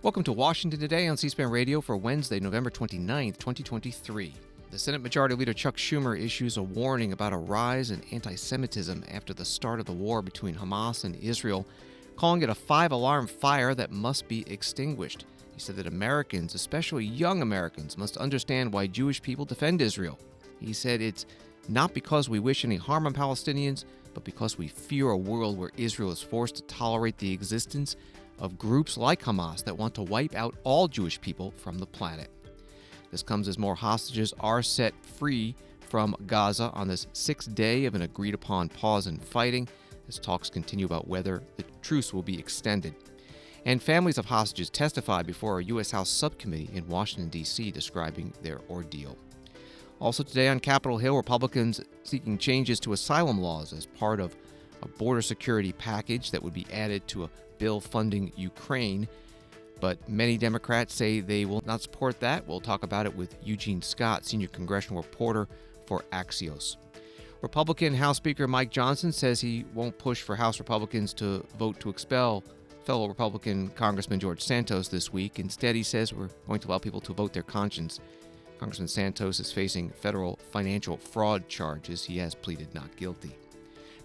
Welcome to Washington Today on C-SPAN Radio for Wednesday, November 29th, 2023. The Senate Majority Leader Chuck Schumer issues a warning about a rise in anti-Semitism after the start of the war between Hamas and Israel, calling it a five-alarm fire that must be extinguished. He said that Americans, especially young Americans, must understand why Jewish people defend Israel. He said it's not because we wish any harm on Palestinians, but because we fear a world where Israel is forced to tolerate the existence of groups like Hamas that want to wipe out all Jewish people from the planet. This comes as more hostages are set free from Gaza on this sixth day of an agreed-upon pause in fighting, as talks continue about whether the truce will be extended. And families of hostages testify before a U.S. House subcommittee in Washington, D.C., describing their ordeal. Also today on Capitol Hill, Republicans seeking changes to asylum laws as part of a border security package that would be added to a bill funding Ukraine. But many Democrats say they will not support that. We'll talk about it with Eugene Scott, senior congressional reporter for Axios. Republican House Speaker Mike Johnson says he won't push for House Republicans to vote to expel fellow Republican Congressman George Santos this week. Instead, he says we're going to allow people to vote their conscience. Congressman Santos is facing federal financial fraud charges. He has pleaded not guilty.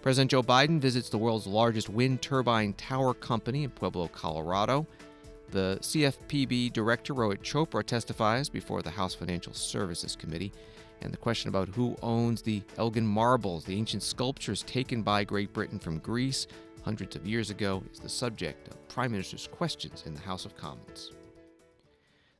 President Joe Biden visits the world's largest wind turbine tower company in Pueblo, Colorado. The CFPB director, Rohit Chopra, testifies before the House Financial Services Committee. And the question about who owns the Elgin Marbles, the ancient sculptures taken by Great Britain from Greece hundreds of years ago, is the subject of Prime Minister's questions in the House of Commons.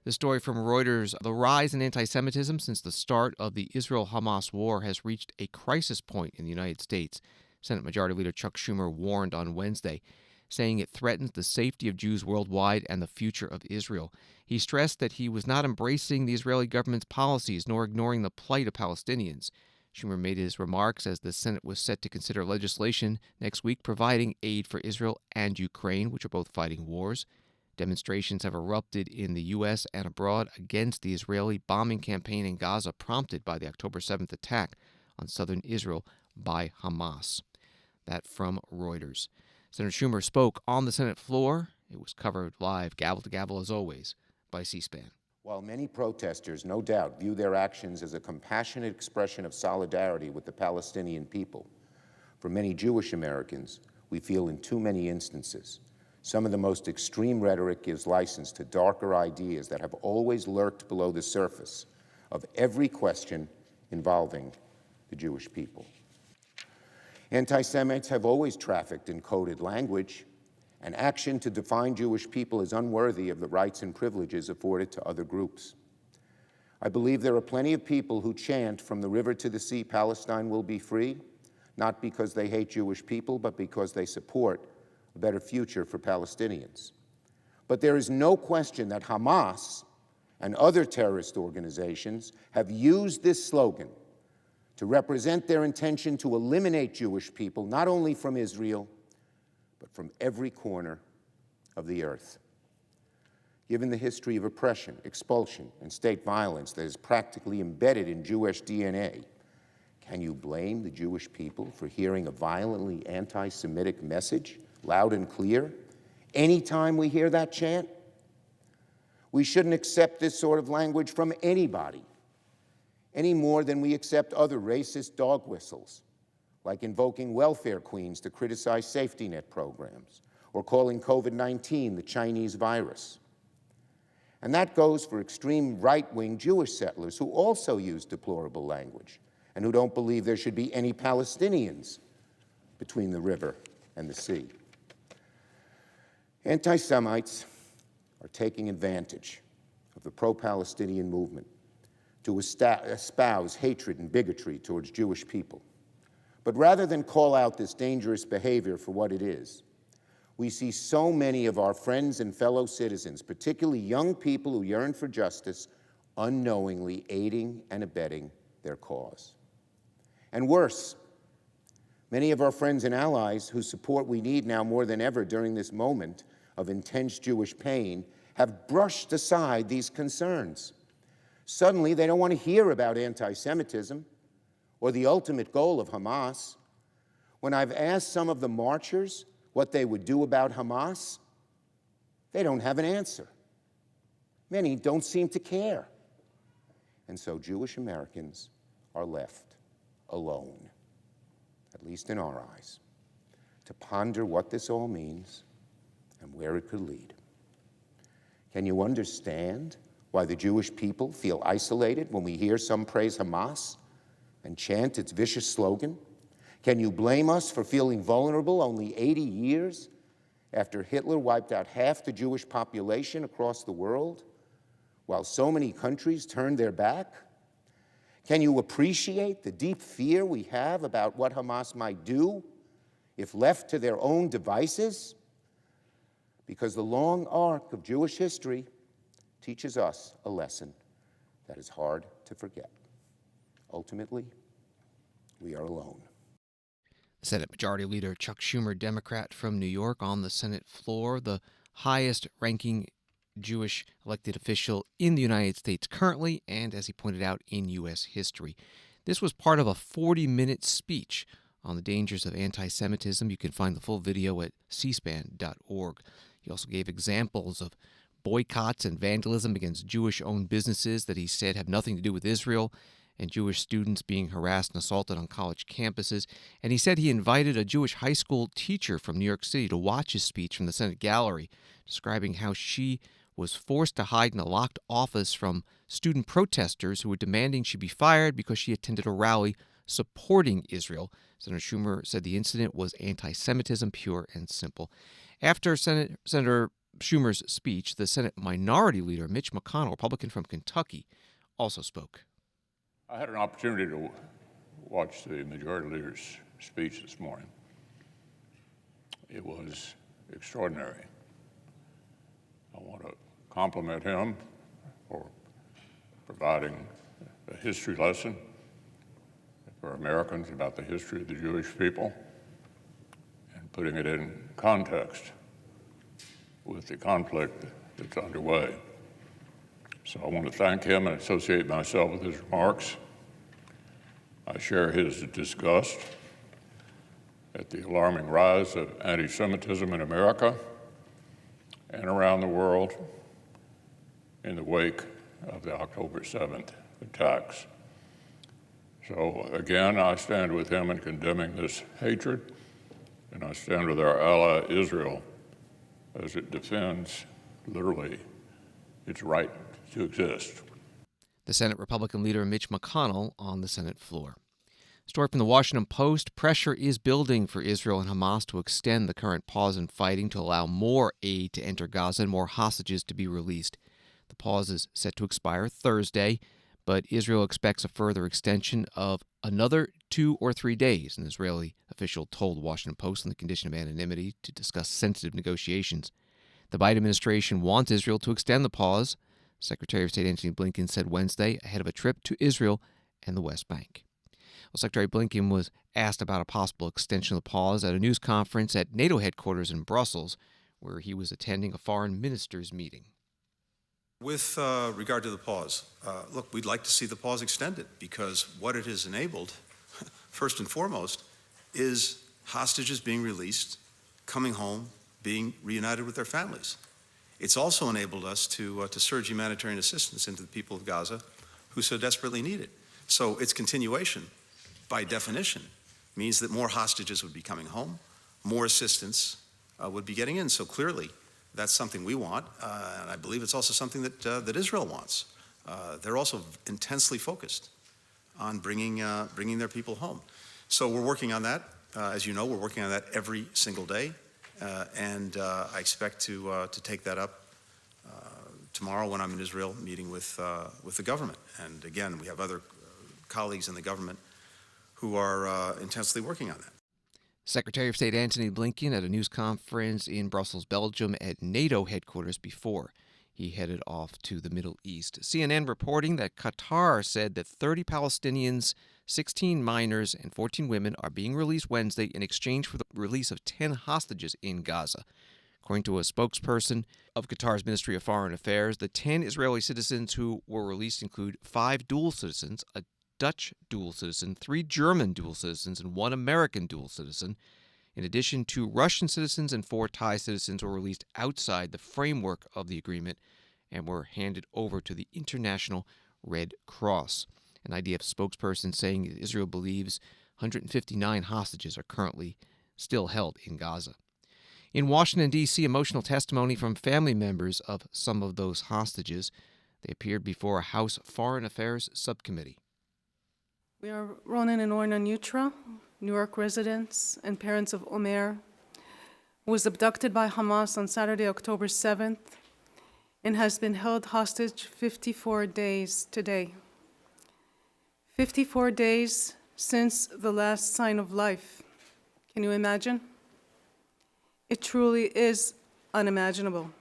The story from Reuters: the rise in anti-Semitism since the start of the Israel-Hamas war has reached a crisis point in the United States. Senate Majority Leader Chuck Schumer warned on Wednesday, saying it threatens the safety of Jews worldwide and the future of Israel. He stressed that he was not embracing the Israeli government's policies nor ignoring the plight of Palestinians. Schumer made his remarks as the Senate was set to consider legislation next week providing aid for Israel and Ukraine, which are both fighting wars. Demonstrations have erupted in the U.S. and abroad against the Israeli bombing campaign in Gaza prompted by the October 7th attack on southern Israel by Hamas. That from Reuters. Senator Schumer spoke on the Senate floor. It was covered live, gavel to gavel as always, by C-SPAN. While many protesters, no doubt, view their actions as a compassionate expression of solidarity with the Palestinian people, for many Jewish Americans, we feel in too many instances, some of the most extreme rhetoric gives license to darker ideas that have always lurked below the surface of every question involving the Jewish people. Anti-Semites have always trafficked in coded language, and action to define Jewish people as unworthy of the rights and privileges afforded to other groups. I believe there are plenty of people who chant from the river to the sea, Palestine will be free, not because they hate Jewish people, but because they support a better future for Palestinians. But there is no question that Hamas and other terrorist organizations have used this slogan to represent their intention to eliminate Jewish people, not only from Israel, but from every corner of the earth. Given the history of oppression, expulsion, and state violence that is practically embedded in Jewish DNA, can you blame the Jewish people for hearing a violently anti-Semitic message, loud and clear, anytime we hear that chant? We shouldn't accept this sort of language from anybody, any more than we accept other racist dog whistles, like invoking welfare queens to criticize safety net programs, or calling COVID-19 the Chinese virus. And that goes for extreme right-wing Jewish settlers who also use deplorable language and who don't believe there should be any Palestinians between the river and the sea. Anti-Semites are taking advantage of the pro-Palestinian movement to espouse hatred and bigotry towards Jewish people. But rather than call out this dangerous behavior for what it is, we see so many of our friends and fellow citizens, particularly young people who yearn for justice, unknowingly aiding and abetting their cause. And worse, many of our friends and allies whose support we need now more than ever during this moment of intense Jewish pain have brushed aside these concerns. Suddenly, they don't want to hear about anti-Semitism or the ultimate goal of Hamas. When I've asked some of the marchers what they would do about Hamas, they don't have an answer. Many don't seem to care. And so Jewish Americans are left alone, at least in our eyes, to ponder what this all means and where it could lead. Can you understand why the Jewish people feel isolated when we hear some praise Hamas and chant its vicious slogan? Can you blame us for feeling vulnerable only 80 years after Hitler wiped out half the Jewish population across the world, while so many countries turned their back? Can you appreciate the deep fear we have about what Hamas might do if left to their own devices? Because the long arc of Jewish history teaches us a lesson that is hard to forget. Ultimately, we are alone. Senate Majority Leader Chuck Schumer, Democrat from New York, on the Senate floor, the highest-ranking Jewish elected official in the United States currently, and as he pointed out, in U.S. history. This was part of a 40-minute speech on the dangers of anti-Semitism. You can find the full video at cspan.org. He also gave examples of boycotts and vandalism against Jewish-owned businesses that he said have nothing to do with Israel, and Jewish students being harassed and assaulted on college campuses. And he said he invited a Jewish high school teacher from New York City to watch his speech from the Senate gallery, describing how she was forced to hide in a locked office from student protesters who were demanding she be fired because she attended a rally supporting Israel. Senator Schumer said the incident was anti-Semitism, pure and simple. After Senator Schumer's speech, the Senate Minority Leader Mitch McConnell, Republican from Kentucky, also spoke. I had an opportunity to watch the Majority Leader's speech this morning. It was extraordinary. I want to compliment him for providing a history lesson for Americans about the history of the Jewish people and putting it in context with the conflict that's underway. So I want to thank him and associate myself with his remarks. I share his disgust at the alarming rise of anti-Semitism in America and around the world in the wake of the October 7th attacks. So again, I stand with him in condemning this hatred, and I stand with our ally Israel as it defends, literally, its right to exist. The Senate Republican leader Mitch McConnell on the Senate floor. Story from the Washington Post: pressure is building for Israel and Hamas to extend the current pause in fighting to allow more aid to enter Gaza and more hostages to be released. The pause is set to expire Thursday, but Israel expects a further extension of another 2 or 3 days, an Israeli official told the Washington Post on the condition of anonymity to discuss sensitive negotiations. The Biden administration wants Israel to extend the pause, Secretary of State Antony Blinken said Wednesday ahead of a trip to Israel and the West Bank. Well, Secretary Blinken was asked about a possible extension of the pause at a news conference at NATO headquarters in Brussels, where he was attending a foreign ministers' meeting. With regard to the pause, look, we'd like to see the pause extended because what it has enabled, first and foremost, is hostages being released, coming home, being reunited with their families. It's also enabled us to surge humanitarian assistance into the people of Gaza who so desperately need it. So its continuation, by definition, means that more hostages would be coming home, more assistance would be getting in. So clearly, that's something we want, and I believe it's also something that Israel wants. They're also intensely focused on bringing their people home. So we're working on that. As you know, we're working on that every single day, and I expect to take that up tomorrow when I'm in Israel meeting with the government. And again, we have other colleagues in the government who are intensely working on that. Secretary of State Antony Blinken at a news conference in Brussels, Belgium at NATO headquarters before he headed off to the Middle East. CNN reporting that Qatar said that 30 Palestinians, 16 minors, and 14 women are being released Wednesday in exchange for the release of 10 hostages in Gaza. According to a spokesperson of Qatar's Ministry of Foreign Affairs, the 10 Israeli citizens who were released include 5 dual citizens, a Dutch dual citizen, 3 German dual citizens, and 1 American dual citizen. In addition, 2 Russian citizens and 4 Thai citizens were released outside the framework of the agreement, and were handed over to the International Red Cross. An IDF spokesperson saying that Israel believes 159 hostages are currently still held in Gaza. In Washington, D.C., emotional testimony from family members of some of those hostages. They appeared before a House Foreign Affairs subcommittee. We are Ronan and Orna Nutra, New York residents and parents of Omer, who was abducted by Hamas on Saturday, October 7th, and has been held hostage 54 days today. 54 days since the last sign of life. Can you imagine? It truly is unimaginable.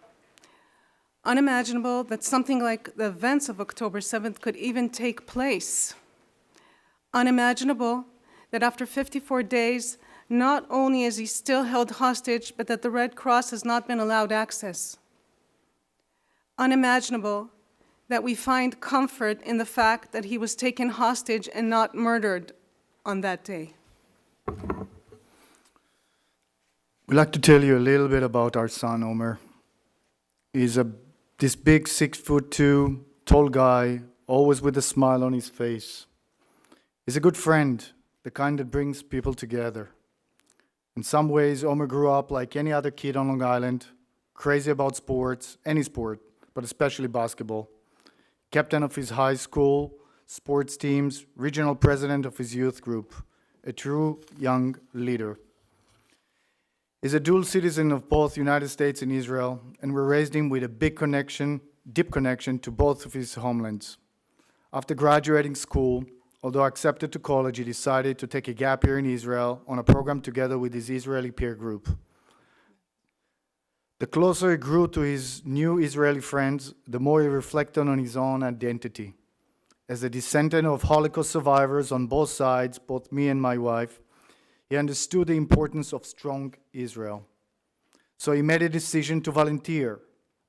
Unimaginable that something like the events of October 7th could even take place. Unimaginable that after 54 days, not only is he still held hostage, but that the Red Cross has not been allowed access. Unimaginable that we find comfort in the fact that he was taken hostage and not murdered on that day. We'd like to tell you a little bit about our son, Omer. He's this big 6'2", tall guy, always with a smile on his face. He's a good friend, the kind that brings people together. In some ways, Omer grew up like any other kid on Long Island, crazy about sports, any sport, but especially basketball. Captain of his high school sports teams, regional president of his youth group, a true young leader. He's a dual citizen of both United States and Israel, and we raised him with a deep connection to both of his homelands. After graduating school, although accepted to college, he decided to take a gap year in Israel on a program together with his Israeli peer group. The closer he grew to his new Israeli friends, the more he reflected on his own identity. As a descendant of Holocaust survivors on both sides, both me and my wife, he understood the importance of strong Israel. So he made a decision to volunteer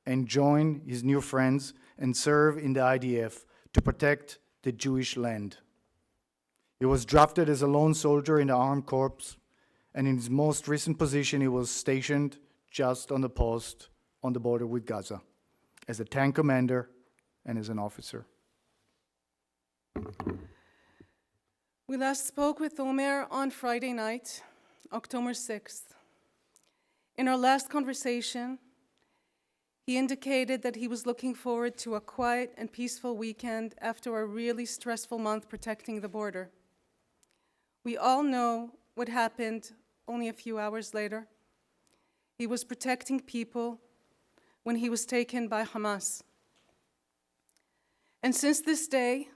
and join his new friends and serve in the IDF to protect the Jewish land. He was drafted as a lone soldier in the Armed Corps, and in his most recent position, he was stationed just on the post on the border with Gaza, as a tank commander and as an officer. We last spoke with Omer on Friday night, October 6th. In our last conversation, he indicated that he was looking forward to a quiet and peaceful weekend after a really stressful month protecting the border. We all know what happened only a few hours later. He was protecting people when he was taken by Hamas. And since this day,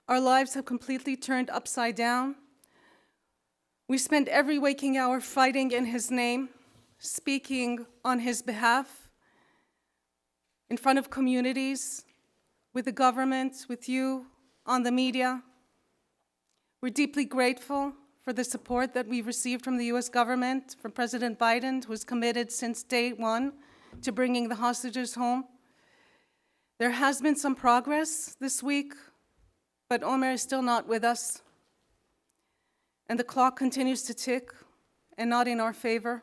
our lives have completely turned upside down. We spend every waking hour fighting in his name, speaking on his behalf, in front of communities, with the government, with you, on the media. We're deeply grateful for the support that we've received from the US government, from President Biden, who's committed since day one to bringing the hostages home. There has been some progress this week, but Omer is still not with us. And the clock continues to tick, and not in our favor.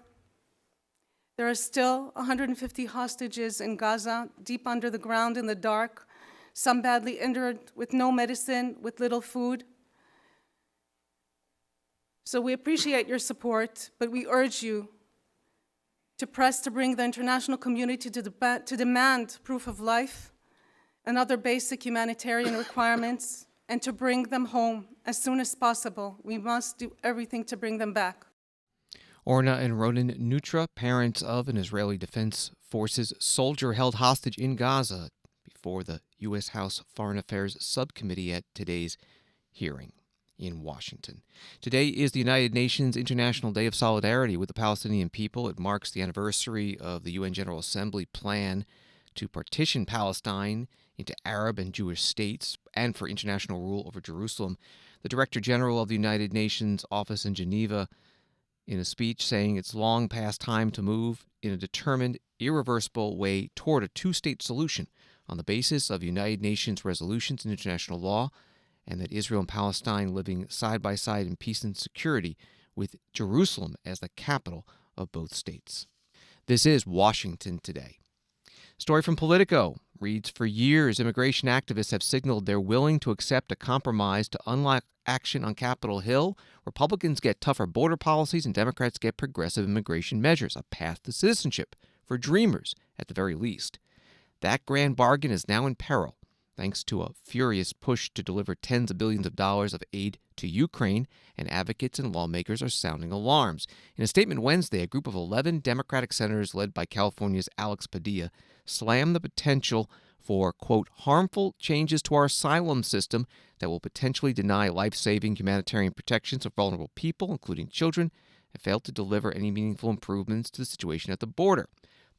There are still 150 hostages in Gaza, deep under the ground in the dark, some badly injured, with no medicine, with little food. So we appreciate your support, but we urge you to press to bring the international community to demand proof of life and other basic humanitarian requirements, and to bring them home as soon as possible. We must do everything to bring them back. Orna and Ronan Nutra, parents of an Israeli Defense Forces soldier held hostage in Gaza, before the U.S. House Foreign Affairs Subcommittee at today's hearing in Washington. Today is the United Nations International Day of Solidarity with the Palestinian people. It marks the anniversary of the UN General Assembly plan to partition Palestine into Arab and Jewish states and for international rule over Jerusalem. The Director General of the United Nations office in Geneva, in a speech, saying it's long past time to move in a determined, irreversible way toward a two-state solution on the basis of United Nations resolutions and international law, and that Israel and Palestine living side by side in peace and security with Jerusalem as the capital of both states. This is Washington Today. Story from Politico. reads, for years, immigration activists have signaled they're willing to accept a compromise to unlock action on Capitol Hill. Republicans get tougher border policies and Democrats get progressive immigration measures, a path to citizenship for dreamers at the very least. That grand bargain is now in peril, thanks to a furious push to deliver tens of billions of dollars of aid to Ukraine, and advocates and lawmakers are sounding alarms. In a statement Wednesday, a group of 11 Democratic senators led by California's Alex Padilla slammed the potential for, quote, harmful changes to our asylum system that will potentially deny life-saving humanitarian protections of vulnerable people, including children, and failed to deliver any meaningful improvements to the situation at the border.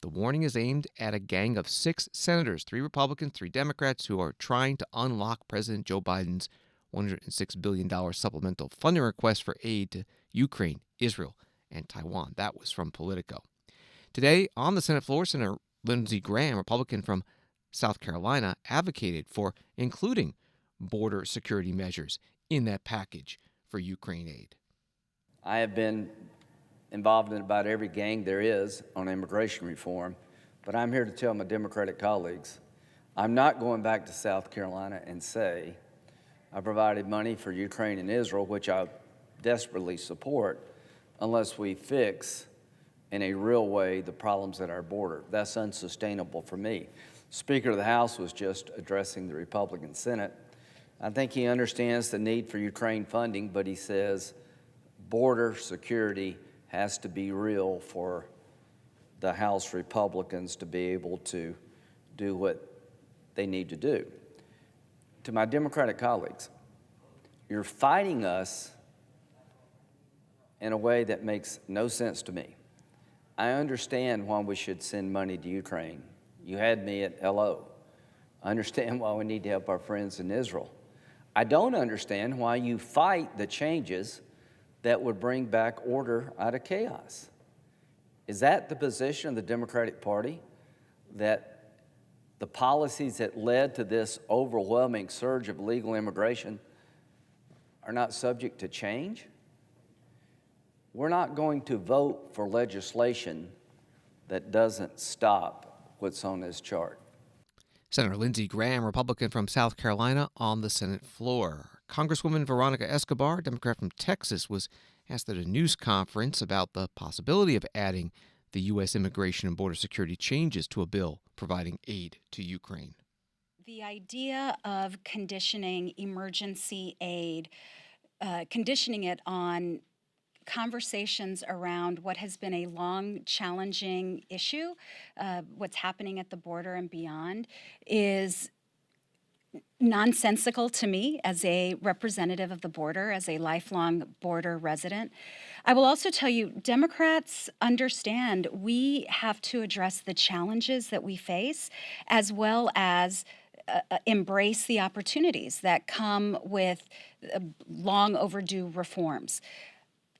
The warning is aimed at a gang of 6 senators, 3 Republicans, 3 Democrats, who are trying to unlock President Joe Biden's $106 billion supplemental funding request for aid to Ukraine, Israel, and Taiwan. That was from Politico. Today, on the Senate floor, Senator Lindsey Graham, Republican from South Carolina, advocated for including border security measures in that package for Ukraine aid. I have been involved in about every gang there is on immigration reform, but I'm here to tell my Democratic colleagues, I'm not going back to South Carolina and say I provided money for Ukraine and Israel, which I desperately support, unless we fix in a real way the problems at our border. That's unsustainable for me. Speaker of the House was just addressing the Republican Senate. I think he understands the need for Ukraine funding, but he says border security has to be real for the House Republicans to be able to do what they need to do. To my Democratic colleagues, you're fighting us in a way that makes no sense to me. I understand why we should send money to Ukraine. You had me at LO. I understand why we need to help our friends in Israel. I don't understand why you fight the changes that would bring back order out of chaos. Is that the position of the Democratic Party, that the policies that led to this overwhelming surge of illegal immigration are not subject to change? We're not going to vote for legislation that doesn't stop what's on this chart. Senator Lindsey Graham, Republican from South Carolina, on the Senate floor. Congresswoman Veronica Escobar, Democrat from Texas, was asked at a news conference about the possibility of adding the U.S. immigration and border security changes to a bill providing aid to Ukraine. The idea of conditioning emergency aid, conditioning it on conversations around what has been a long, challenging issue, what's happening at the border and beyond, is nonsensical to me as a representative of the border, as a lifelong border resident. I will also tell you, Democrats understand we have to address the challenges that we face, as well as embrace the opportunities that come with long overdue reforms.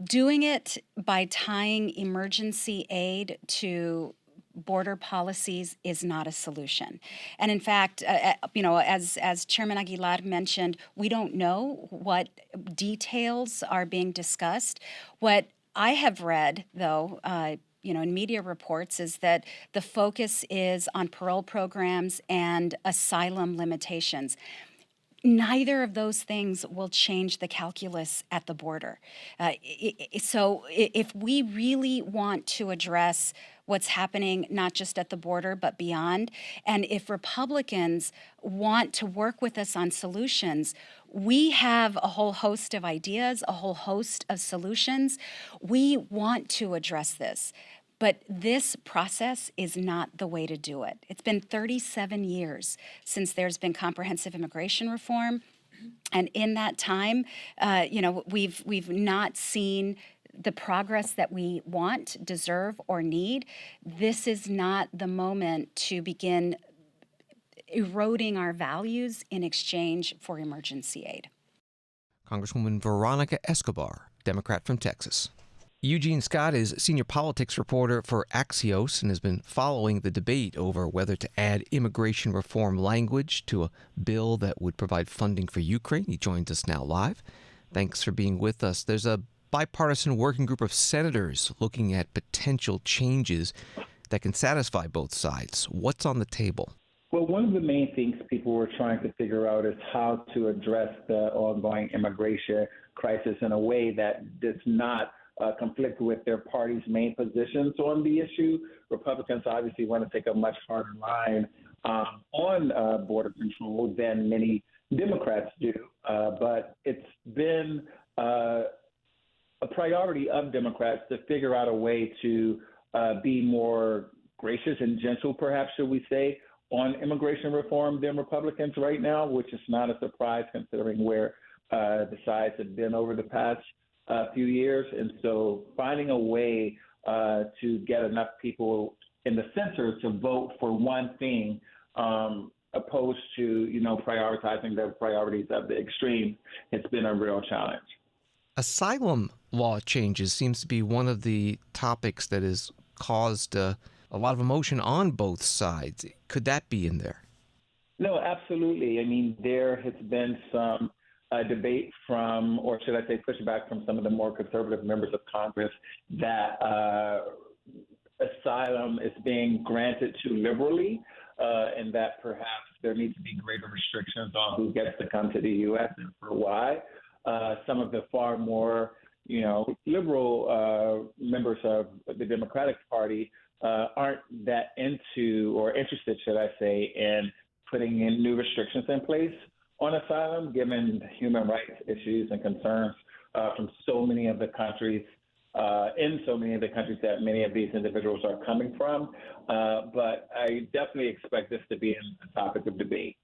Doing it by tying emergency aid to border policies is not a solution. And in fact, as Chairman Aguilar mentioned, we don't know what details are being discussed. What I have read, though, in media reports, is that the focus is on parole programs and asylum limitations. Neither of those things will change the calculus at the border. So if we really want to address what's happening not just at the border but beyond, and if Republicans want to work with us on solutions, we have a whole host of ideas, a whole host of solutions. We want to address this. But this process is not the way to do it. It's been 37 years since there's been comprehensive immigration reform. And in that time, we've not seen the progress that we want, deserve, or need. This is not the moment to begin eroding our values in exchange for emergency aid. Congresswoman Veronica Escobar, Democrat from Texas. Eugene Scott is senior politics reporter for Axios and has been following the debate over whether to add immigration reform language to a bill that would provide funding for Ukraine. He joins us now live. Thanks for being with us. There's a bipartisan working group of senators looking at potential changes that can satisfy both sides. What's on the table? Well, one of the main things people were trying to figure out is how to address the ongoing immigration crisis in a way that does not conflict with their party's main positions on the issue. Republicans obviously want to take a much harder line on border control than many Democrats do, but it's been a priority of Democrats to figure out a way to be more gracious and gentle, perhaps, should we say, on immigration reform than Republicans right now, which is not a surprise considering where the sides have been over the past few years. And so finding a way to get enough people in the center to vote for one thing opposed to, prioritizing the priorities of the extreme, it's been a real challenge. Asylum law changes seems to be one of the topics that has caused a lot of emotion on both sides. Could that be in there? No, absolutely. I mean, there has been some debate from, or should I say pushback from some of the more conservative members of Congress that asylum is being granted too liberally, and that perhaps there needs to be greater restrictions on who gets to come to the U.S. and for why. Some of the far more, liberal members of the Democratic Party aren't that into or interested, should I say, in putting in new restrictions in place on asylum, given human rights issues and concerns from so many of the countries, in so many of the countries that many of these individuals are coming from. But I definitely expect this to be a topic of debate.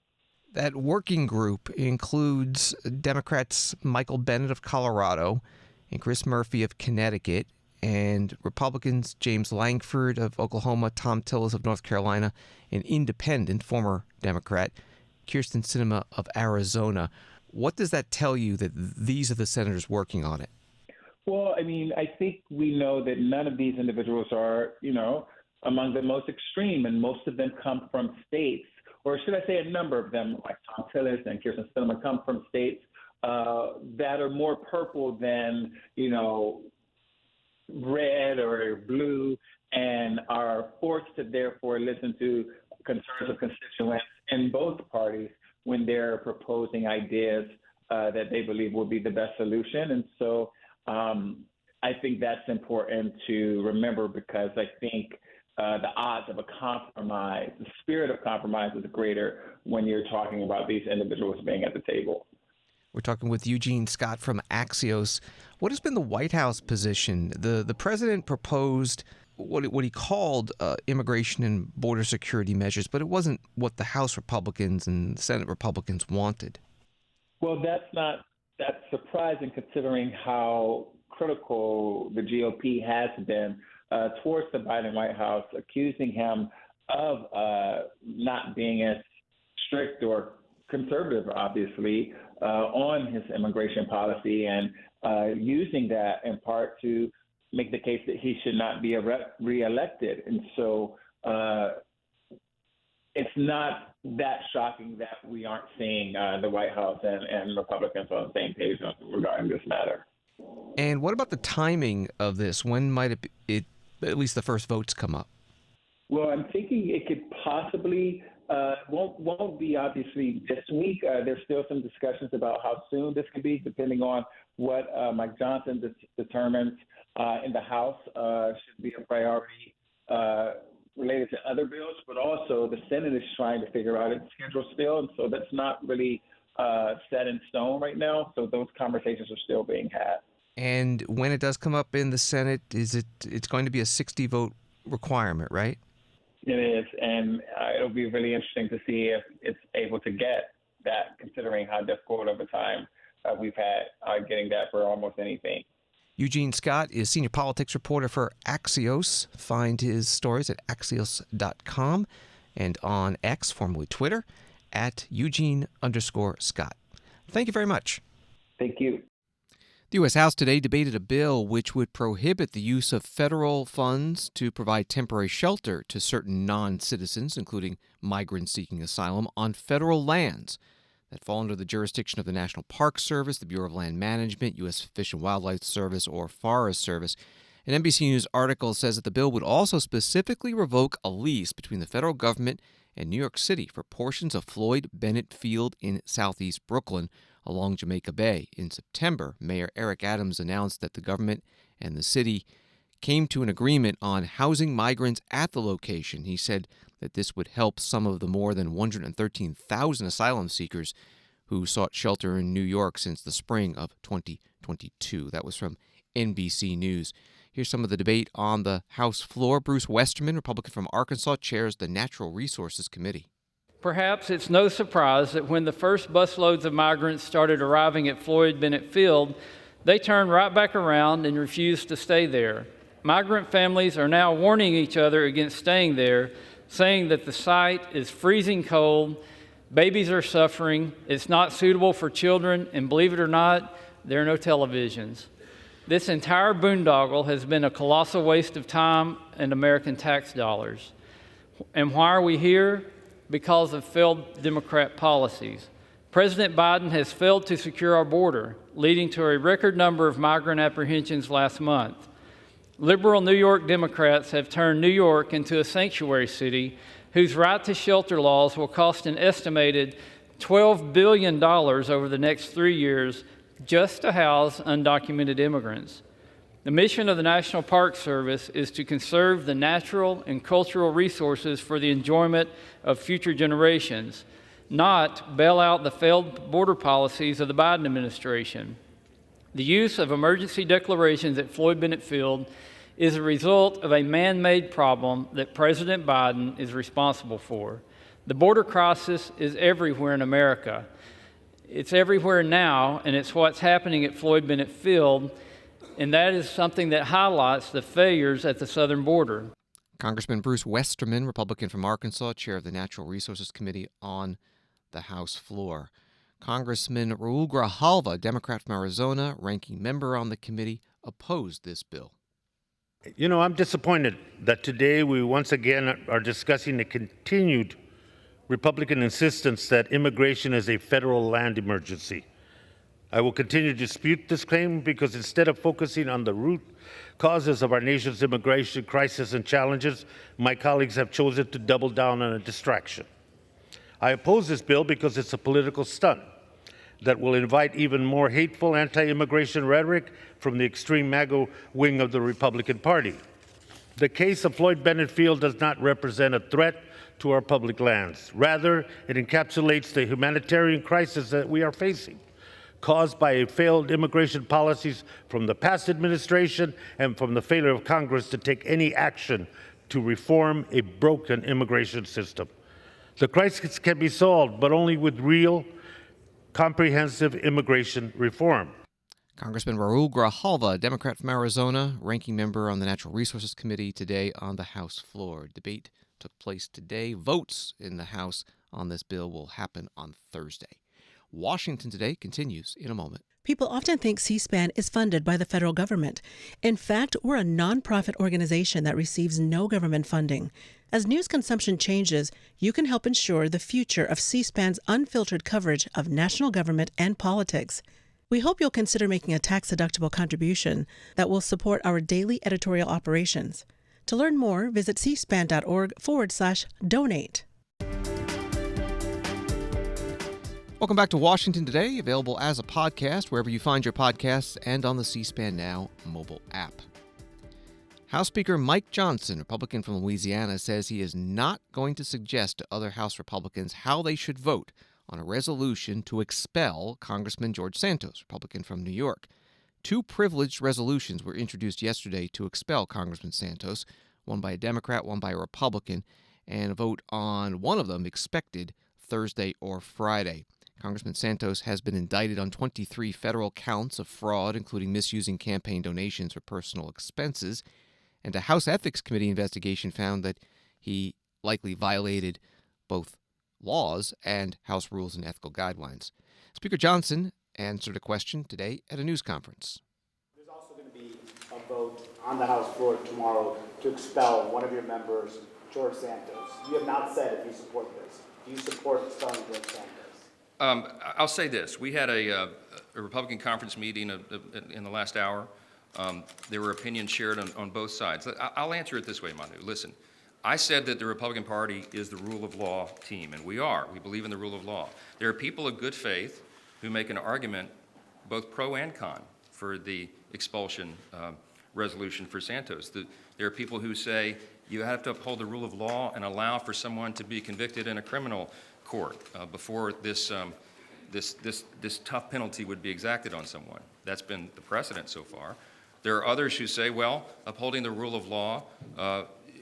That working group includes Democrats Michael Bennet of Colorado and Chris Murphy of Connecticut, and Republicans James Lankford of Oklahoma, Tom Tillis of North Carolina, and independent, former Democrat, Kyrsten Sinema of Arizona. What does that tell you that these are the senators working on it? Well, I mean, I think we know that none of these individuals are, among the most extreme, and most of them come from states, or should I say a number of them, like Tom Tillis and Kyrsten Sinema, come from states that are more purple than, red or blue, and are forced to therefore listen to concerns of constituents in both parties when they're proposing ideas that they believe will be the best solution. And so I think that's important to remember, because I think the odds of a compromise, the spirit of compromise, is greater when you're talking about these individuals being at the table. We're talking with Eugene Scott from Axios. What has been the White House position? The president proposed what he called immigration and border security measures, but it wasn't what the House Republicans and Senate Republicans wanted. Well, that's not that surprising, considering how critical the GOP has been towards the Biden White House, accusing him of not being as strict or conservative, obviously, on his immigration policy, and using that in part to make the case that he should not be reelected. And so it's not that shocking that we aren't seeing the White House and Republicans on the same page regarding this matter. And what about the timing of this? When might it at least the first votes come up? Well, I'm thinking it could possibly won't be obviously this week. There's still some discussions about how soon this could be, depending on what Mike Johnson determines in the House should be a priority related to other bills, but also the Senate is trying to figure out its schedule still, and so that's not really set in stone right now. So those conversations are still being had. And when it does come up in the Senate, it's going to be a 60-vote requirement, right? It is, and it'll be really interesting to see if it's able to get that, considering how difficult of a time we've had getting that for almost anything. Eugene Scott is senior politics reporter for Axios. Find his stories at axios.com and on X, formerly Twitter, at Eugene_Scott. Thank you very much. Thank you. The U.S. House today debated a bill which would prohibit the use of federal funds to provide temporary shelter to certain non-citizens, including migrants seeking asylum, on federal lands that fall under the jurisdiction of the National Park Service, the Bureau of Land Management, U.S. Fish and Wildlife Service, or Forest Service. An NBC News article says that the bill would also specifically revoke a lease between the federal government and New York City for portions of Floyd Bennett Field in southeast Brooklyn along Jamaica Bay. In September, Mayor Eric Adams announced that the government and the city came to an agreement on housing migrants at the location. He said that this would help some of the more than 113,000 asylum seekers who sought shelter in New York since the spring of 2022. That was from NBC News. Here's some of the debate on the House floor. Bruce Westerman, Republican from Arkansas, chairs the Natural Resources Committee. Perhaps it's no surprise that when the first busloads of migrants started arriving at Floyd Bennett Field, they turned right back around and refused to stay there. Migrant families are now warning each other against staying there, saying that the site is freezing cold, babies are suffering, it's not suitable for children, and believe it or not, there are no televisions. This entire boondoggle has been a colossal waste of time and American tax dollars. And why are we here? Because of failed Democrat policies. President Biden has failed to secure our border, leading to a record number of migrant apprehensions last month. Liberal New York Democrats have turned New York into a sanctuary city whose right to shelter laws will cost an estimated $12 billion over the next 3 years just to house undocumented immigrants. The mission of the National Park Service is to conserve the natural and cultural resources for the enjoyment of future generations, not bail out the failed border policies of the Biden administration. The use of emergency declarations at Floyd Bennett Field is a result of a man-made problem that President Biden is responsible for. The border crisis is everywhere in America. It's everywhere now, and it's what's happening at Floyd Bennett Field, and that is something that highlights the failures at the southern border. Congressman Bruce Westerman, Republican from Arkansas, chair of the Natural Resources Committee on the House floor. Congressman Raul Grijalva, Democrat from Arizona, ranking member on the committee, opposed this bill. You know, I'm disappointed that today we once again are discussing the continued Republican insistence that immigration is a federal land emergency. I will continue to dispute this claim because instead of focusing on the root causes of our nation's immigration crisis and challenges, my colleagues have chosen to double down on a distraction. I oppose this bill because it's a political stunt that will invite even more hateful anti-immigration rhetoric from the extreme MAGA wing of the Republican Party. The case of Floyd Bennett Field does not represent a threat to our public lands. Rather, it encapsulates the humanitarian crisis that we are facing, caused by failed immigration policies from the past administration and from the failure of Congress to take any action to reform a broken immigration system. The crisis can be solved, but only with real, comprehensive immigration reform. Congressman Raul Grijalva, Democrat from Arizona, ranking member on the Natural Resources Committee, today on the House floor. Debate took place today. Votes in the House on this bill will happen on Thursday. Washington Today continues in a moment. People often think C-SPAN is funded by the federal government. In fact, we're a nonprofit organization that receives no government funding. As news consumption changes, you can help ensure the future of C-SPAN's unfiltered coverage of national government and politics. We hope you'll consider making a tax-deductible contribution that will support our daily editorial operations. To learn more, visit cspan.org/donate. Welcome back to Washington Today, available as a podcast wherever you find your podcasts and on the C-SPAN Now mobile app. House Speaker Mike Johnson, Republican from Louisiana, says he is not going to suggest to other House Republicans how they should vote on a resolution to expel Congressman George Santos, Republican from New York. Two privileged resolutions were introduced yesterday to expel Congressman Santos, one by a Democrat, one by a Republican, and a vote on one of them expected Thursday or Friday. Congressman Santos has been indicted on 23 federal counts of fraud, including misusing campaign donations for personal expenses, and a House Ethics Committee investigation found that he likely violated both laws and House rules and ethical guidelines. Speaker Johnson answered a question today at a news conference. There's also going to be a vote on the House floor tomorrow to expel one of your members, George Santos. You have not said if you support this. Do you support expelling George Santos? I'll say this. We had a Republican conference meeting in the last hour. There were opinions shared on both sides. I'll answer it this way, Manu. Listen, I said that the Republican Party is the rule of law team, and we are. We believe in the rule of law. There are people of good faith who make an argument, both pro and con, for the expulsion resolution for Santos. There are people who say you have to uphold the rule of law and allow for someone to be convicted in a criminal court before this tough penalty would be exacted on someone. That's been the precedent so far. There are others who say, well, upholding the rule of law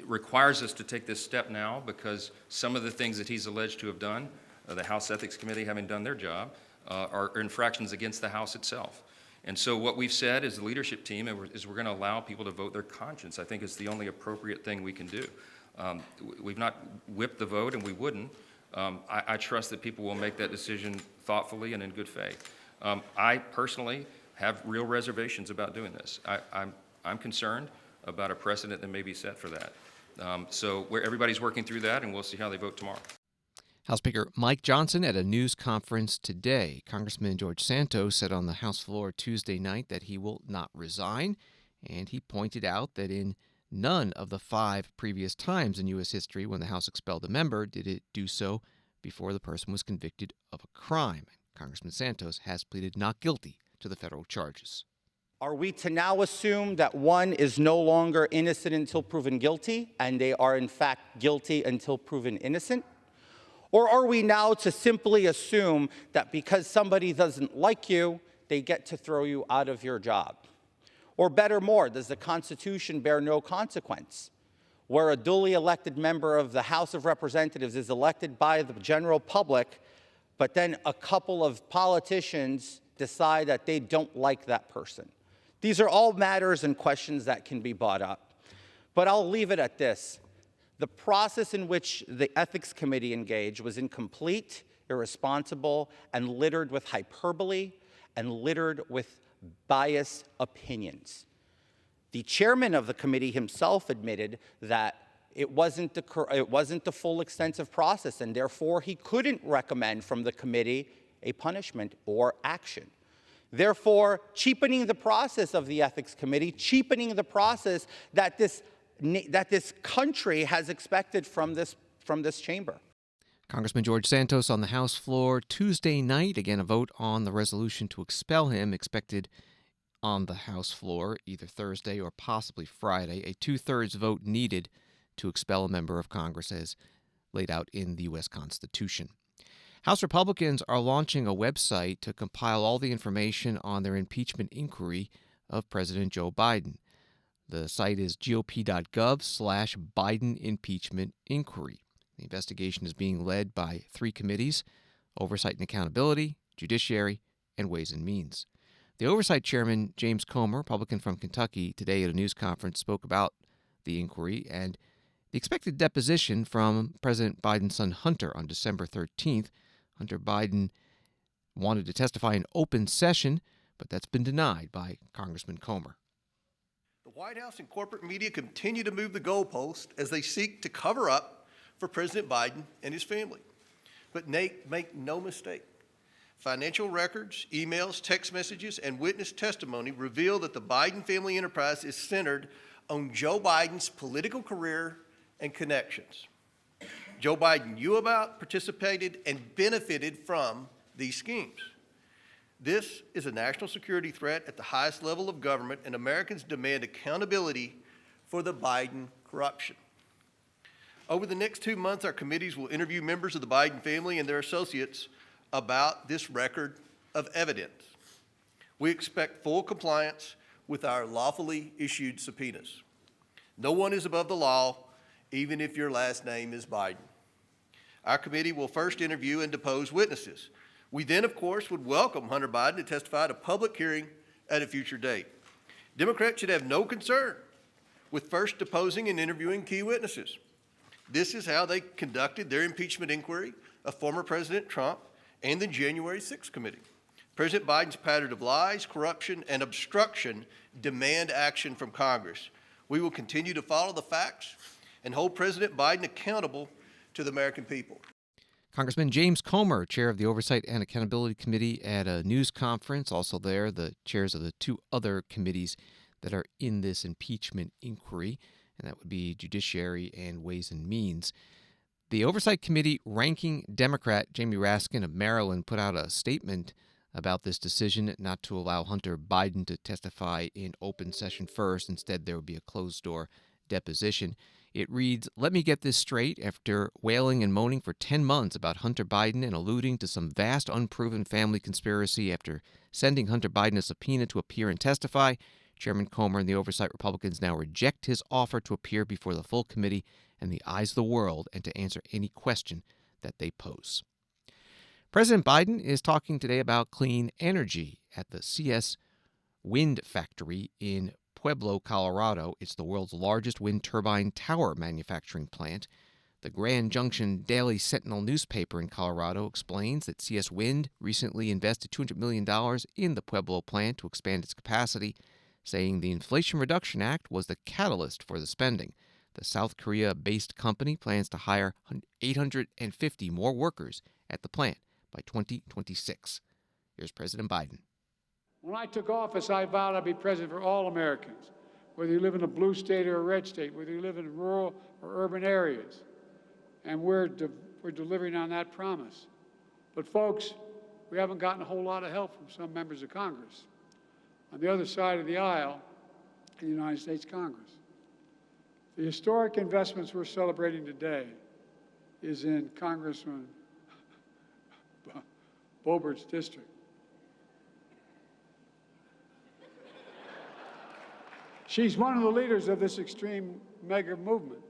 requires us to take this step now because some of the things that he's alleged to have done, the House Ethics Committee having done their job, are infractions against the House itself. And so what we've said as the leadership team is we're going to allow people to vote their conscience. I think it's the only appropriate thing we can do. We've not whipped the vote, and we wouldn't. I trust that people will make that decision thoughtfully and in good faith. I personally have real reservations about doing this. I'm concerned about a precedent that may be set for that. So everybody's working through that, and we'll see how they vote tomorrow. House Speaker Mike Johnson at a news conference today. Congressman George Santos said on the House floor Tuesday night that he will not resign, and he pointed out that in none of the 5 previous times in U.S. history when the House expelled a member did it do so before the person was convicted of a crime. Congressman Santos has pleaded not guilty to the federal charges. Are we to now assume that one is no longer innocent until proven guilty, and they are in fact guilty until proven innocent? Or are we now to simply assume that because somebody doesn't like you, they get to throw you out of your job? Or better more, does the Constitution bear no consequence, where a duly elected member of the House of Representatives is elected by the general public, but then a couple of politicians decide that they don't like that person? These are all matters and questions that can be brought up. But I'll leave it at this. The process in which the Ethics Committee engaged was incomplete, irresponsible, and littered with hyperbole and littered with biased opinions. The chairman of the committee himself admitted that it wasn't the full extensive process, and therefore he couldn't recommend from the committee a punishment or action. Therefore, cheapening the process of the Ethics Committee, cheapening the process that this country has expected from this chamber. Congressman George Santos on the House floor Tuesday night. Again, a vote on the resolution to expel him expected on the House floor either Thursday or possibly Friday. A 2/3 vote needed to expel a member of Congress as laid out in the U.S. Constitution. House Republicans are launching a website to compile all the information on their impeachment inquiry of President Joe Biden. The site is gop.gov/Biden impeachment inquiry. The investigation is being led by 3 committees: Oversight and Accountability, Judiciary, and Ways and Means. The Oversight Chairman, James Comer, Republican from Kentucky, today at a news conference spoke about the inquiry and the expected deposition from President Biden's son Hunter on December 13th. Hunter Biden wanted to testify in open session, but that's been denied by Congressman Comer. The White House and corporate media continue to move the goalpost as they seek to cover up for President Biden and his family. But make no mistake, financial records, emails, text messages, and witness testimony reveal that the Biden family enterprise is centered on Joe Biden's political career and connections. Joe Biden knew about, participated, and benefited from these schemes. This is a national security threat at the highest level of government, and Americans demand accountability for the Biden corruption. Over the next 2 months, our committees will interview members of the Biden family and their associates about this record of evidence. We expect full compliance with our lawfully issued subpoenas. No one is above the law, even if your last name is Biden. Our committee will first interview and depose witnesses. We then, of course, would welcome Hunter Biden to testify at a public hearing at a future date. Democrats should have no concern with first deposing and interviewing key witnesses. This is how they conducted their impeachment inquiry of former President Trump and the January 6th committee. President Biden's pattern of lies, corruption, and obstruction demand action from Congress. We will continue to follow the facts and hold President Biden accountable to the American people. Congressman James Comer, chair of the Oversight and Accountability Committee, at a news conference. Also there, the chairs of the 2 other committees that are in this impeachment inquiry. and that would be Judiciary and Ways and Means. The Oversight Committee ranking Democrat Jamie Raskin of Maryland put out a statement about this decision not to allow Hunter Biden to testify in open session first. Instead, there would be a closed-door deposition. It reads, "Let me get this straight. After wailing and moaning for 10 months about Hunter Biden and alluding to some vast unproven family conspiracy after sending Hunter Biden a subpoena to appear and testify, Chairman Comer and the Oversight Republicans now reject his offer to appear before the full committee and the eyes of the world and to answer any question that they pose." President Biden is talking today about clean energy at the CS Wind Factory in Pueblo, Colorado. It's the world's largest wind turbine tower manufacturing plant. The Grand Junction Daily Sentinel newspaper in Colorado explains that CS Wind recently invested $200 million in the Pueblo plant to expand its capacity, saying the Inflation Reduction Act was the catalyst for the spending. The South Korea-based company plans to hire 850 more workers at the plant by 2026. Here's President Biden. When I took office, I vowed I'd be president for all Americans, whether you live in a blue state or a red state, whether you live in rural or urban areas. And we're delivering on that promise. But folks, we haven't gotten a whole lot of help from some members of Congress. On the other side of the aisle, in the United States Congress. The historic investments we're celebrating today is in Congressman Boebert's district. She's one of the leaders of this extreme mega movement.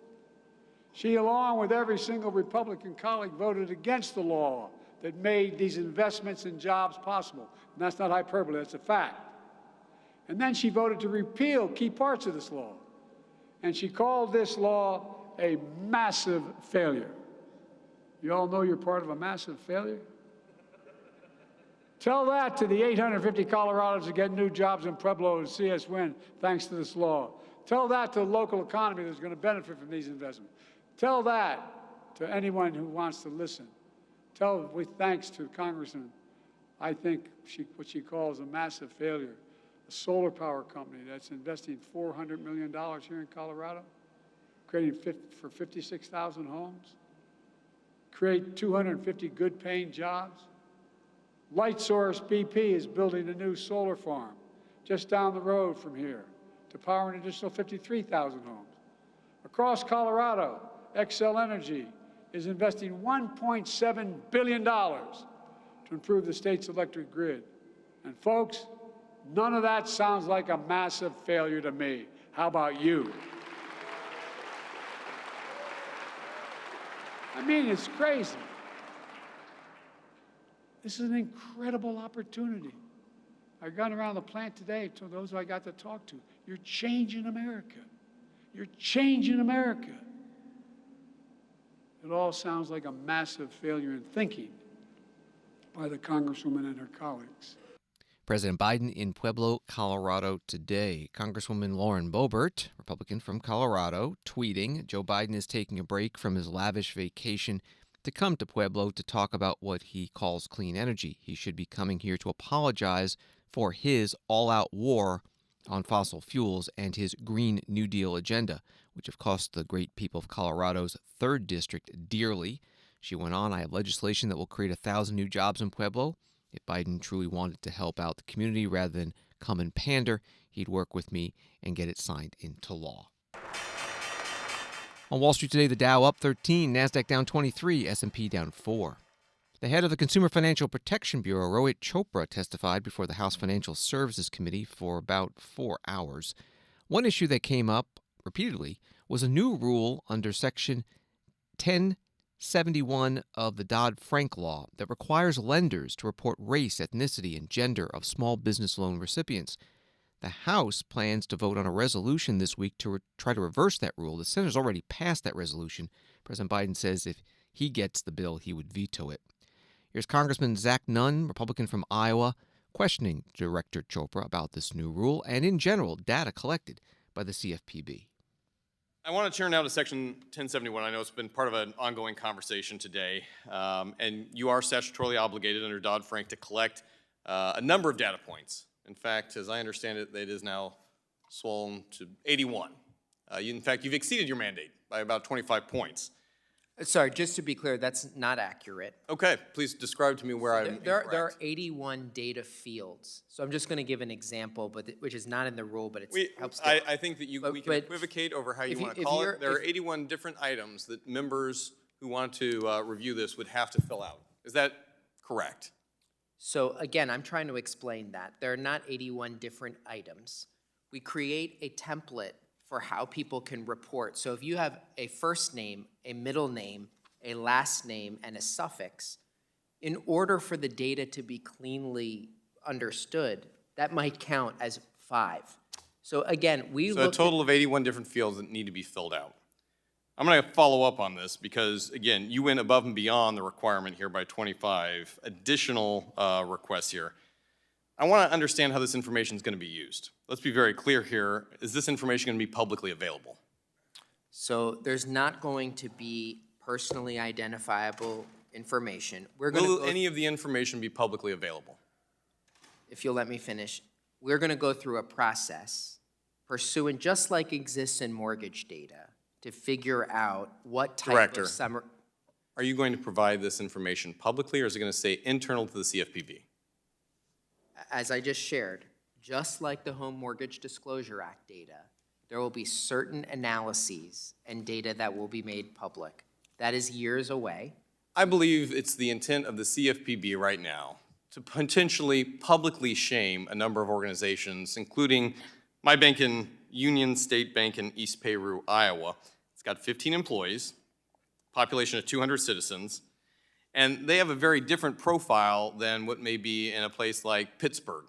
She, along with every single Republican colleague, voted against the law that made these investments in jobs possible. And that's not hyperbole, that's a fact. And then she voted to repeal key parts of this law. And she called this law a massive failure. You all know you're part of a massive failure? Tell that to the 850 Coloradans who get new jobs in Pueblo and CS Wind thanks to this law. Tell that to the local economy that's going to benefit from these investments. Tell that to anyone who wants to listen. Tell with thanks to Congressman, I think what she calls a massive failure, a solar power company that's investing $400 million here in Colorado, creating for 56,000 homes, create 250 good-paying jobs. Lightsource BP is building a new solar farm just down the road from here to power an additional 53,000 homes. Across Colorado, Xcel Energy is investing $1.7 billion to improve the state's electric grid. And folks, none of that sounds like a massive failure to me. How about you? I mean, it's crazy. This is an incredible opportunity. I've gone around the plant today to those I got to talk to. You're changing America. You're changing America. It all sounds like a massive failure in thinking by the Congresswoman and her colleagues. President Biden in Pueblo, Colorado today. Congresswoman Lauren Boebert, Republican from Colorado, tweeting, Joe Biden is taking a break from his lavish vacation to come to Pueblo to talk about what he calls clean energy. He should be coming here to apologize for his all-out war on fossil fuels and his Green New Deal agenda, which have cost the great people of Colorado's 3rd District dearly. She went on, I have legislation that will create 1,000 new jobs in Pueblo. If Biden truly wanted to help out the community rather than come and pander, he'd work with me and get it signed into law. On Wall Street today, the Dow up 13, NASDAQ down 23, S&P down 4. The head of the Consumer Financial Protection Bureau, Rohit Chopra, testified before the House Financial Services Committee for about 4 hours. One issue that came up repeatedly was a new rule under Section 1071 of the Dodd-Frank law that requires lenders to report race, ethnicity, and gender of small business loan recipients. The House plans to vote on a resolution this week to try to reverse that rule. The Senate's already passed that resolution. President Biden says if he gets the bill, he would veto it. Here's Congressman Zach Nunn, Republican from Iowa, questioning Director Chopra about this new rule and, in general, data collected by the CFPB. I want to turn now to Section 1071. I know it's been part of an ongoing conversation today, and you are statutorily obligated under Dodd-Frank to collect a number of data points. In fact, as I understand it, it is now swollen to 81. In fact, you've exceeded your mandate by about 25 points. Sorry, just to be clear, that's not accurate. Okay, please describe to me where I'm There incorrect. are 81 data fields. So I'm just going to give an example, which is not in the rule, but it helps. I think that we can equivocate over how you want to call it. There are 81 different items that members who want to review this would have to fill out. Is that correct? So again, I'm trying to explain that. There are not 81 different items. We create a template for how people can report. So if you have a first name, a middle name, a last name, and a suffix, in order for the data to be cleanly understood, that might count as 5. So again, So a total of 81 different fields that need to be filled out. I'm going to follow up on this because, again, you went above and beyond the requirement here by 25 additional requests here. I want to understand how this information is going to be used. Let's be very clear here. Is this information going to be publicly available? So there's not going to be personally identifiable information. Will any of the information be publicly available? If you'll let me finish, we're going to go through a process pursuant, just like exists in mortgage data, to figure out what type of summary. Are you going to provide this information publicly, or is it going to stay internal to the CFPB? As I just shared, just like the Home Mortgage Disclosure Act data, there will be certain analyses and data that will be made public. That is years away. I believe it's the intent of the CFPB right now to potentially publicly shame a number of organizations, including my bank in Union State Bank in East Peru, Iowa. It's got 15 employees, population of 200 citizens, and they have a very different profile than what may be in a place like Pittsburgh.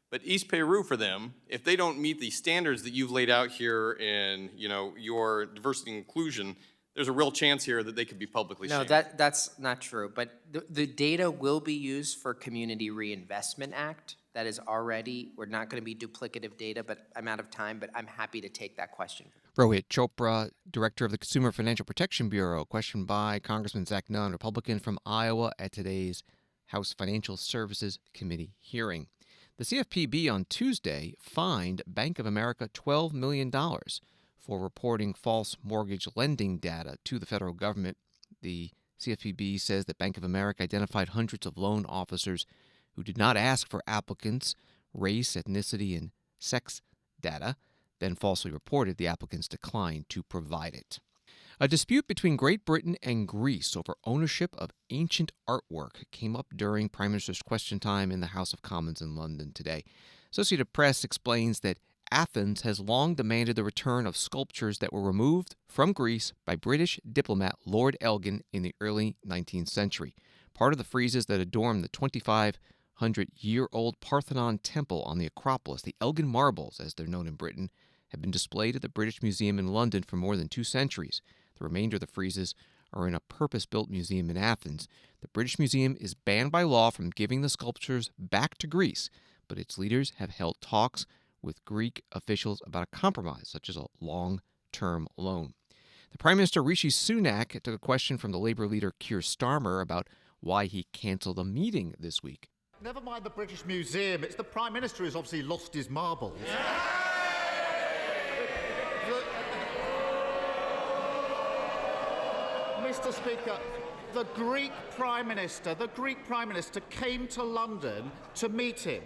But East Peru, for them, if they don't meet the standards that you've laid out here in your diversity and inclusion, there's a real chance here that they could be publicly shamed. No, that's not true. But the data will be used for Community Reinvestment Act. That is already, we're not going to be duplicative data, but I'm out of time, but I'm happy to take that question. Rohit Chopra, Director of the Consumer Financial Protection Bureau, questioned by Congressman Zach Nunn, Republican from Iowa, at today's House Financial Services Committee hearing. The CFPB on Tuesday fined Bank of America $12 million for reporting false mortgage lending data to the federal government. The CFPB says that Bank of America identified hundreds of loan officers who did not ask for applicants' race, ethnicity, and sex data, then falsely reported the applicants declined to provide it. A dispute between Great Britain and Greece over ownership of ancient artwork came up during Prime Minister's question time in the House of Commons in London today. Associated Press explains that Athens has long demanded the return of sculptures that were removed from Greece by British diplomat Lord Elgin in the early 19th century. Part of the friezes that adorn the 2,500-year-old Parthenon temple on the Acropolis, the Elgin Marbles, as they're known in Britain, have been displayed at the British Museum in London for more than 2 centuries. The remainder of the friezes are in a purpose-built museum in Athens. The British Museum is banned by law from giving the sculptures back to Greece, but its leaders have held talks with Greek officials about a compromise, such as a long-term loan. The Prime Minister Rishi Sunak took a question from the Labour leader Keir Starmer about why he canceled a meeting this week. Never mind the British Museum, it's the Prime Minister who's obviously lost his marbles. Mr. Speaker, the Greek Prime Minister came to London to meet him,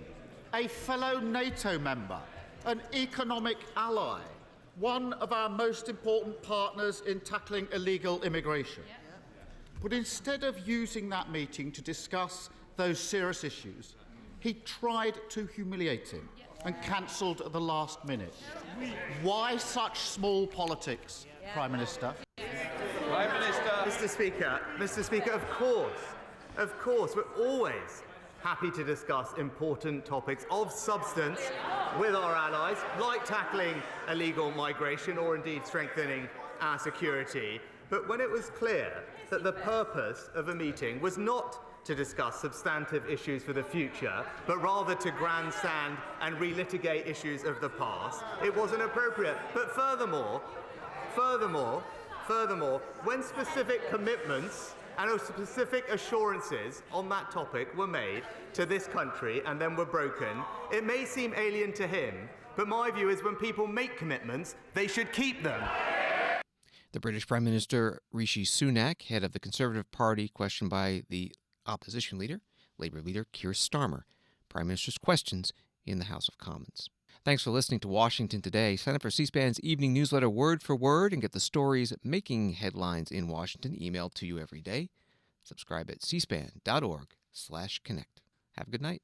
a fellow NATO member, an economic ally, one of our most important partners in tackling illegal immigration. But instead of using that meeting to discuss those serious issues, he tried to humiliate him and cancelled at the last minute. Why such small politics, Prime Minister? Prime Minister. Mr. Speaker, of course, we're always happy to discuss important topics of substance with our allies, like tackling illegal migration or indeed strengthening our security. But when it was clear that the purpose of a meeting was not to discuss substantive issues for the future, but rather to grandstand and relitigate issues of the past, it wasn't appropriate. But furthermore, when specific commitments and specific assurances on that topic were made to this country and then were broken, it may seem alien to him but my view is when people make commitments, they should keep them. The British Prime Minister Rishi Sunak, head of the Conservative Party, questioned by the opposition leader, Labour leader Keir Starmer. Prime Minister's questions in the House of Commons. Thanks for listening to Washington Today. Sign up for C-SPAN's evening newsletter word for word and get the stories making headlines in Washington emailed to you every day. Subscribe at cspan.org/connect. Have a good night.